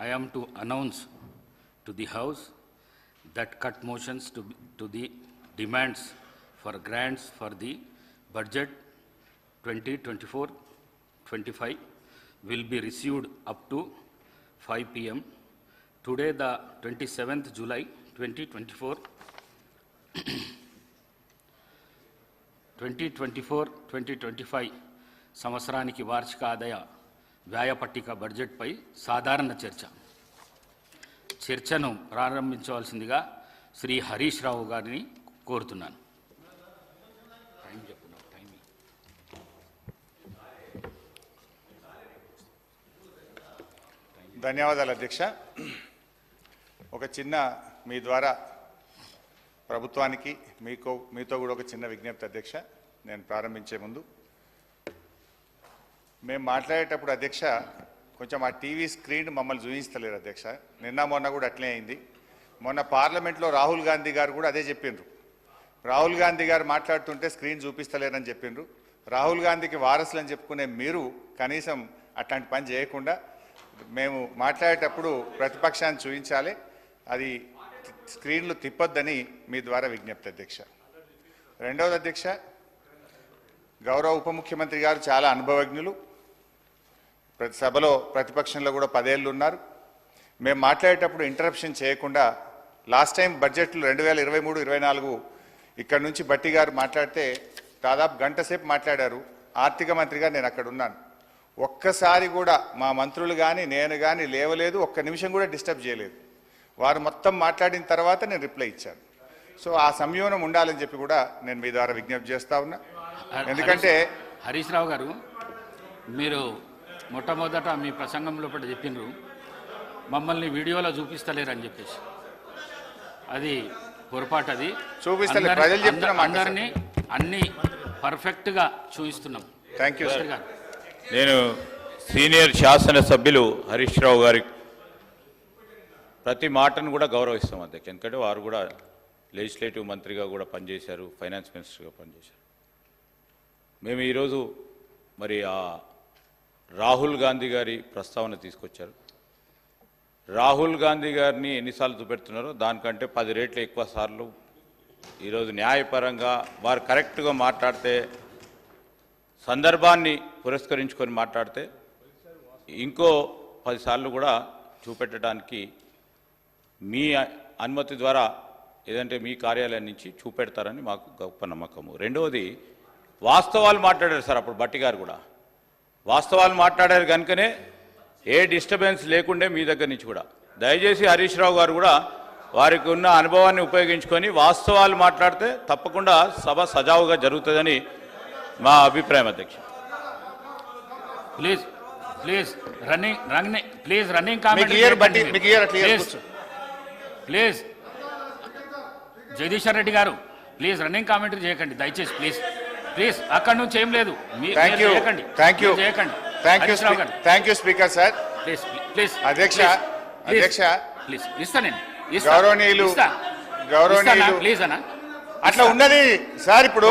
I am to announce to the House that cut motions to the demands for grants for the budget 2024-25 will be received up to 5 p.m. Today, the 27th July 2024, 2024-2025 సంవత్సరానికి వార్షిక ఆదాయ వ్యయ పట్టిక బడ్జెట్పై సాధారణ చర్చను ప్రారంభించవలసిందిగా శ్రీ హరీష్ రావు గారిని కోరుతున్నాను. ధన్యవాదాలు అధ్యక్ష. ఒక చిన్న మీ ద్వారా ప్రభుత్వానికి మీతో కూడా ఒక చిన్న విజ్ఞప్తి అధ్యక్ష. నేను ప్రారంభించే ముందు మేము మాట్లాడేటప్పుడు అధ్యక్ష కొంచెం ఆ టీవీ స్క్రీన్ మమ్మల్ని చూపిస్తలేరు అధ్యక్ష. నిన్న మొన్న కూడా అట్లే అయింది. మొన్న పార్లమెంట్లో రాహుల్ గాంధీ గారు కూడా అదే చెప్పిండ్రు. రాహుల్ గాంధీ గారు మాట్లాడుతుంటే స్క్రీన్ చూపిస్తలేరని చెప్పిండ్రు. రాహుల్ గాంధీకి వారసులు అని చెప్పుకునే మీరు కనీసం అట్లాంటి పని చేయకుండా మేము మాట్లాడేటప్పుడు ప్రతిపక్షాన్ని చూపించాలి, అది స్క్రీన్లు తిప్పొద్దని మీ ద్వారా విజ్ఞప్తి అధ్యక్ష. రెండవది అధ్యక్ష, గౌరవ ఉప ముఖ్యమంత్రి గారు చాలా అనుభవజ్ఞులు. ప్రతి సభలో ప్రతిపక్షంలో కూడా 10 ఏళ్ళు ఉన్నారు. మేము మాట్లాడేటప్పుడు ఇంటరప్షన్ చేయకుండా లాస్ట్ టైం బడ్జెట్లు 2023-24 ఇక్కడ నుంచి బట్టి గారు మాట్లాడితే దాదాపు గంట సేపు మాట్లాడారు. ఆర్థిక మంత్రిగా నేను అక్కడ ఉన్నాను. ఒక్కసారి కూడా మా మంత్రులు కానీ నేను కానీ లేవలేదు, ఒక్క నిమిషం కూడా డిస్టర్బ్ చేయలేదు. వారు మొత్తం మాట్లాడిన తర్వాత నేను రిప్లై ఇచ్చాను. సో ఆ సంయోనం ఉండాలని చెప్పి కూడా నేను మీ ద్వారా విజ్ఞప్తి చేస్తా ఉన్నా. ఎందుకంటే హరీష్ రావు గారు, మీరు మొట్టమొదట మీ ప్రసంగంలో కూడా చెప్పినారు మమ్మల్ని వీడియోలో చూపిస్తలేరని చెప్పేసి. అది పొరపాటు. అది చూపిస్తలే, ప్రజలు చెప్తున్నాం, అందరినీ అన్ని పర్ఫెక్ట్గా చూపిస్తున్నాం. Thank you sir. నేను సీనియర్ శాసనసభ్యులు హరీష్ రావు గారి ప్రతి మాటను కూడా గౌరవిస్తాం అధ్యక్ష. ఎందుకంటే వారు కూడా లెజిస్లేటివ్ మంత్రిగా కూడా పనిచేశారు, ఫైనాన్స్ మినిస్టర్గా పనిచేశారు. మేము ఈరోజు మరి ఆ రాహుల్ గాంధీ గారి ప్రస్తావన తీసుకొచ్చారు. రాహుల్ గాంధీ గారిని ఎన్నిసార్లు చూపెడుతున్నారో దానికంటే 10 రెట్లు ఎక్కువ సార్లు ఈరోజు న్యాయపరంగా వారు కరెక్ట్గా మాట్లాడితే, సందర్భాన్ని పురస్కరించుకొని మాట్లాడితే ఇంకో 10 సార్లు కూడా చూపెట్టడానికి మీ అనుమతి ద్వారా ఏదంటే మీ కార్యాలయం నుంచి చూపెడతారని మాకు గొప్ప నమ్మకము. రెండవది, వాస్తవాలు మాట్లాడారు సార్. అప్పుడు బట్టి గారు కూడా వాస్తవాలు మాట్లాడారు కనుకనే ఏ డిస్టర్బెన్స్ లేకుండే మీ దగ్గర నుంచి కూడా. దయచేసి హరీష్ రావు గారు కూడా వారికి ఉన్న అనుభవాన్ని ఉపయోగించుకొని వాస్తవాలు మాట్లాడితే తప్పకుండా సభ సజావుగా జరుగుతుందని మా అభిప్రాయం అధ్యక్ష. Please please running comment please. Jagadishwar Reddy గారు ప్లీజ్ రన్నింగ్ కామెంటరీ చేయకండి దయచేసి. ప్లీజ్ ప్లీజ్, అక్కడి నుంచి ఏం లేదు. చేయకండి. Thank you speaker sir. Please please అధ్యక్ష ప్లీజ్ ఇస్తాను. గౌరవనీయులు ప్లీజ్ అన్న, అట్లా ఉన్నది సార్. ఇప్పుడు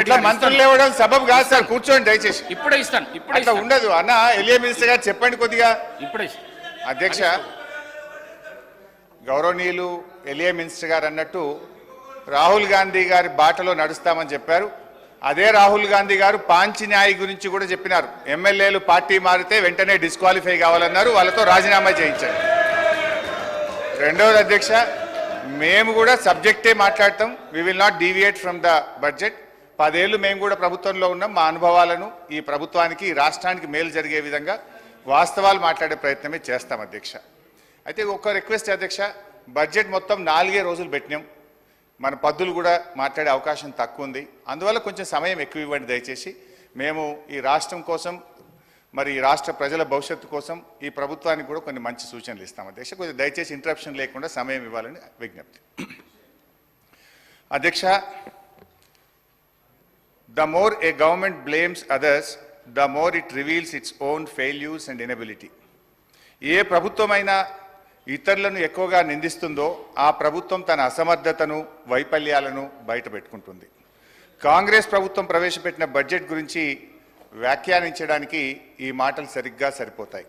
ఇట్లా మంత్రులు లేవడం సబబు కాదు సార్. కూర్చోండి దయచేసి. ఇప్పుడే ఇస్తాను. ఇట్లా ఉండదు అన్న. ఎలియా మినిస్టర్ గారు చెప్పండి కొద్దిగా. ఇప్పుడే అధ్యక్ష, గౌరవనీయులు ఎలియా మినిస్టర్ గారు అన్నట్టు రాహుల్ గాంధీ గారి బాటలో నడుస్తామని చెప్పారు. అదే రాహుల్ గాంధీ గారు పాంచి న్యాయ్ గురించి కూడా చెప్పినారు. ఎమ్మెల్యేలు పార్టీ మారితే వెంటనే డిస్క్వాలిఫై కావాలన్నారు, వాళ్ళతో రాజీనామా చేయించారు. రెండవది అధ్యక్ష, మేము కూడా సబ్జెక్టే మాట్లాడతాం. We will not deviate from the budget. 10 ఏళ్ళు మేము కూడా ప్రభుత్వంలో ఉన్నాం. మా అనుభవాలను ఈ ప్రభుత్వానికి, ఈ రాష్ట్రానికి మేలు జరిగే విధంగా వాస్తవాలు మాట్లాడే ప్రయత్నమే చేస్తాం అధ్యక్ష. అయితే ఒక రిక్వెస్ట్ అధ్యక్ష, బడ్జెట్ మొత్తం 4 రోజులు పెట్టినాం. మన పద్దులు కూడా మాట్లాడే అవకాశం తక్కువ ఉంది. అందువల్ల కొంచెం సమయం ఎక్కువ ఇవ్వండి దయచేసి. మేము ఈ రాష్ట్రం కోసం, మరి ఈ రాష్ట్ర ప్రజల భవిష్యత్తు కోసం ఈ ప్రభుత్వానికి కూడా కొన్ని మంచి సూచనలు ఇస్తాం అధ్యక్ష. కొంచెం దయచేసి ఇంటరప్షన్ లేకుండా సమయం ఇవ్వాలని విజ్ఞప్తి. అధ్యక్ష, the more a government blames others, the more it reveals its own failures and inability. ఏ ప్రభుత్వమైనా ఇతరులను ఎక్కువగా నిందిస్తుందో ఆ ప్రభుత్వం తన అసమర్థతను, వైఫల్యాలను బయట పెట్టుకుంటుంది. కాంగ్రెస్ ప్రభుత్వం ప్రవేశపెట్టిన బడ్జెట్ గురించి వ్యాఖ్యానించడానికి ఈ మాటలు సరిగ్గా సరిపోతాయి.